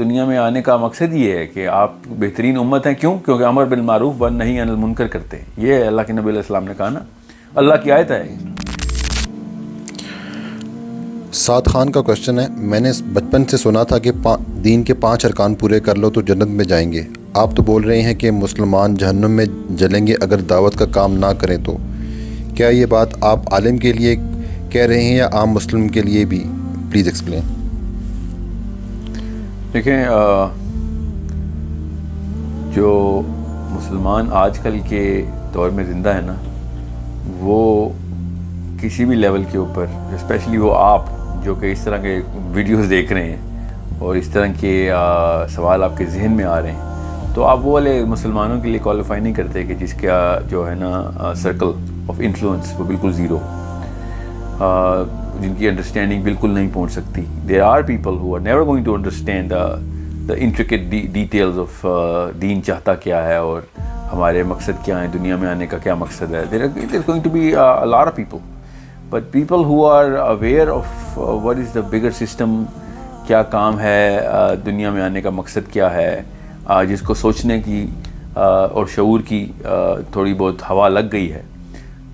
دنیا میں آنے کا مقصد یہ ہے کہ آپ بہترین امت ہیں. کیوں؟ کیونکہ امر بالمعروف و نہی عن المنکر کرتے ہیں. یہ اللہ کے نبی علیہ السلام نے کہا نا, اللہ کی آیت ہے. سعد خان کا کوشچن ہے, میں نے بچپن سے سنا تھا کہ دین کے 5 ارکان پورے کر لو تو جنت میں جائیں گے. آپ تو بول رہے ہیں کہ مسلمان جہنم میں جلیں گے اگر دعوت کا کام نہ کریں تو. کیا یہ بات آپ عالم کے لیے کہہ رہے ہیں یا عام مسلم کے لیے بھی؟ Please explain. دیکھیں, جو مسلمان آج کل کے دور میں زندہ ہے نا, وہ کسی بھی لیول کے اوپر, اسپیشلی وہ آپ جو کہ اس طرح کے ویڈیوز دیکھ رہے ہیں اور اس طرح کے سوال آپ کے ذہن میں آ رہے ہیں, تو آپ وہ والے مسلمانوں کے لیے کوالیفائی نہیں کرتے کہ جس کا جو ہے نا سرکل آف انفلوئنس وہ بالکل زیرو, جن کی انڈرسٹینڈنگ بالکل نہیں پہنچ سکتی. There are people who are never going to understand the intricate details of دین چاہتا کیا ہے اور ہمارے مقصد کیا ہیں, دنیا میں آنے کا کیا مقصد ہے. There is going to be a lot of people, but people who are aware of what is the bigger system, کیا کام ہے, دنیا میں آنے کا مقصد کیا ہے, جس کو سوچنے کی اور شعور کی تھوڑی بہت ہوا لگ گئی ہے,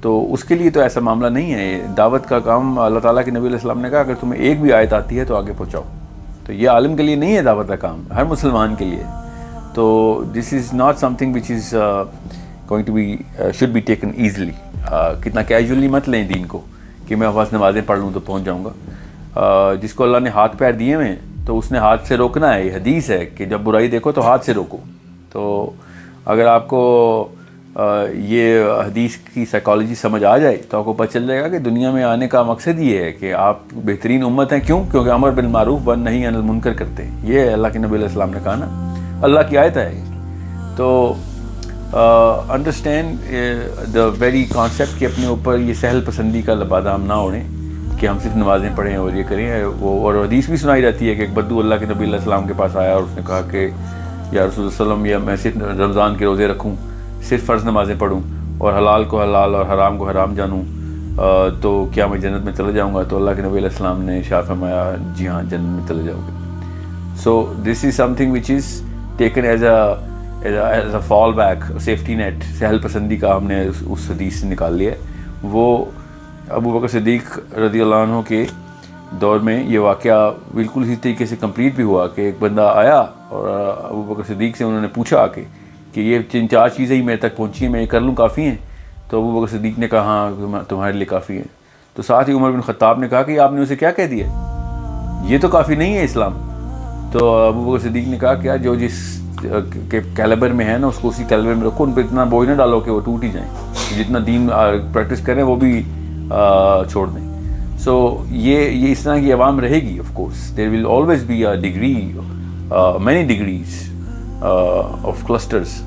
تو اس کے لیے تو ایسا معاملہ نہیں ہے. دعوت کا کام اللہ تعالیٰ کے نبی علیہ السلام نے کہا اگر تمہیں ایک بھی آیت آتی ہے تو آگے پہنچاؤ. تو یہ عالم کے لیے نہیں ہے دعوت کا کام, ہر مسلمان کے لیے. تو this is not something which is going to be should be taken easily. کتنا کیجولی مت لیں دین کو کہ میں بس نمازیں پڑھ لوں تو پہنچ جاؤں گا. جس کو اللہ نے ہاتھ پیر دیے ہوئے ہیں تو اس نے ہاتھ سے روکنا ہے. یہ حدیث ہے کہ جب برائی دیکھو تو ہاتھ سے روکو. تو اگر آپ کو یہ حدیث کی سائیکالوجی سمجھ آ جائے تو آپ کو پتہ چل جائے گا کہ دنیا میں آنے کا مقصد یہ ہے کہ آپ بہترین امت ہیں. کیوں؟ کیونکہ امر بالمعروف و نہی عن المنکر کرتے ہیں. یہ اللہ کے نبی علیہ السلام نے کہا نا, اللہ کی آیت ہے. تو انڈرسٹینڈ دا ویری کانسیپٹ کہ اپنے اوپر یہ سہل پسندی کا بادام نہ اوڑھیں کہ ہم صرف نمازیں پڑھیں اور یہ کریں. وہ اور حدیث بھی سنائی جاتی ہے کہ ایک بدو اللہ کے نبی علیہ السلام کے پاس آیا اور اس نے کہا کہ یا رسول اللہ صلی اللہ علیہ وسلم, یا میں صرف رمضان کے روزے رکھوں, صرف فرض نمازیں پڑھوں اور حلال کو حلال اور حرام کو حرام جانوں, تو کیا میں جنت میں چلا جاؤں گا؟ تو اللہ کے نبی علیہ السلام نے ارشاد فرمایا جی ہاں, جنت میں چلے جاؤ گے. So this is something which is taken as a fallback, safety net. سہل پسندی کا ہم نے اس حدیث سے نکال لیا ہے. وہ ابو بکر صدیق رضی اللہ عنہ کے دور میں یہ واقعہ بالکل اسی طریقے سے کمپلیٹ بھی ہوا کہ ایک بندہ آیا اور ابو بکر صدیق سے انہوں نے پوچھا آ کے کہ یہ 3-4 چیزیں ہی میرے تک پہنچی ہیں, میں یہ کر لوں کافی ہیں؟ تو ابو بکر صدیق نے کہا ہاں تمہارے لیے کافی ہیں. تو ساتھ ہی عمر بن خطاب نے کہا کہ آپ نے اسے کیا کہہ دیا, یہ تو کافی نہیں ہے اسلام. تو ابو بکر صدیق نے کہا کہ جو جس کے کیلیبر میں ہے نا اس کو اسی کیلیبر میں رکھو, ان پہ اتنا بوجھ نہ ڈالو کہ وہ ٹوٹ ہی جائیں, جتنا دین پریکٹس کریں وہ بھی چھوڑ دیں. سو یہ اس طرح کی عوام رہے گی. Of course there will always be a degree, many degrees of clusters.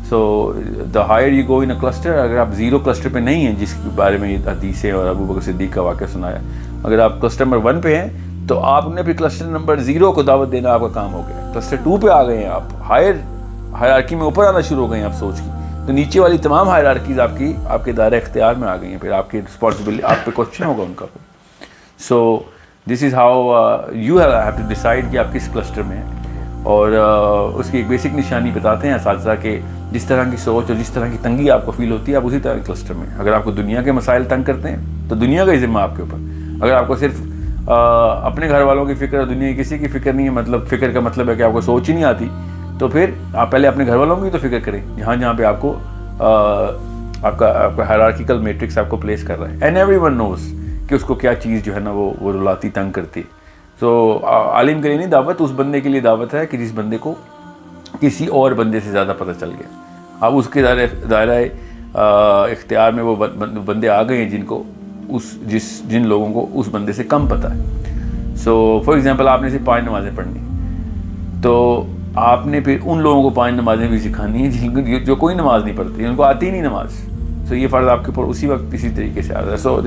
So the higher you go in a cluster, اگر آپ زیرو کلسٹر پہ نہیں ہیں جس کے بارے میں یہ حدیثیں اور ابو بکر صدیق کا واقعہ سنایا, اگر آپ کلسٹر نمبر 1 پہ ہیں تو آپ نے پھر کلسٹر نمبر 0 کو دعوت دینا آپ کا کام ہو گیا. کلسٹر 2 پہ آ گئے ہیں آپ, ہائر ہائرارکی میں اوپر آنا شروع ہو گئے ہیں آپ سوچ کی, تو نیچے والی تمام ہائرارکیز آپ کے دائرہ اختیار میں آ گئی ہیں. پھر آپ کی رسپانسبلٹی, آپ پہ کوشچن ہوگا ان کا. So this is how you have to decide کہ آپ کس کلسٹر میں ہیں. اور اس کی ایک بیسک نشانی بتاتے ہیں اساتذہ کہ جس طرح کی سوچ اور جس طرح کی تنگی آپ کو فیل ہوتی ہے آپ اسی طرح کے کلسٹر میں. اگر آپ کو دنیا کے مسائل تنگ کرتے ہیں تو دنیا کا ہی ذمہ آپ کے اوپر. اگر آپ کو صرف اپنے گھر والوں کی فکر اور دنیا کی کسی کی فکر نہیں ہے, مطلب فکر کا مطلب ہے کہ آپ کو سوچ ہی نہیں آتی, تو پھر آپ پہلے اپنے گھر والوں کی تو فکر کریں جہاں پہ آپ کو آپ کا ہائرارکیکل میٹرکس آپ کو پلیس کر رہا ہے. اینڈ ایوری ون نوز کہ اس کو کیا چیز جو ہے نا وہ رلاتی تنگ کرتی. تو عالم کے لیے نہیں دعوت, اس بندے کے لیے دعوت ہے کہ جس بندے کو کسی اور بندے سے زیادہ پتہ چل گیا. اب اس کے دائرہ اختیار میں وہ بندے آ گئے ہیں جن لوگوں کو اس بندے سے کم پتہ ہے. سو فار ایگزامپل آپ نے صرف 5 نمازیں پڑھنی, تو آپ نے پھر ان لوگوں کو 5 نمازیں بھی سکھانی ہیں جو کوئی نماز نہیں پڑھتی, ان کو آتی ہی نہیں نماز. سو یہ فرض آپ کے اوپر اسی وقت اسی طریقے سے آ رہا ہے. سو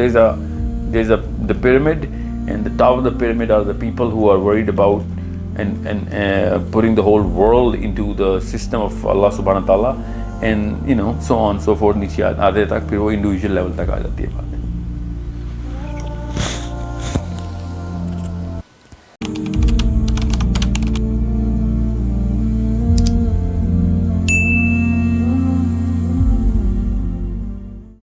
there is the pyramid, and the top of the pyramid are the people who are worried about and putting the whole world into the system of Allah subhanahu wa ta'ala, and so on so forth. نیچے آدھے تک پھر وہ individual level تک آ جاتی ہے بات.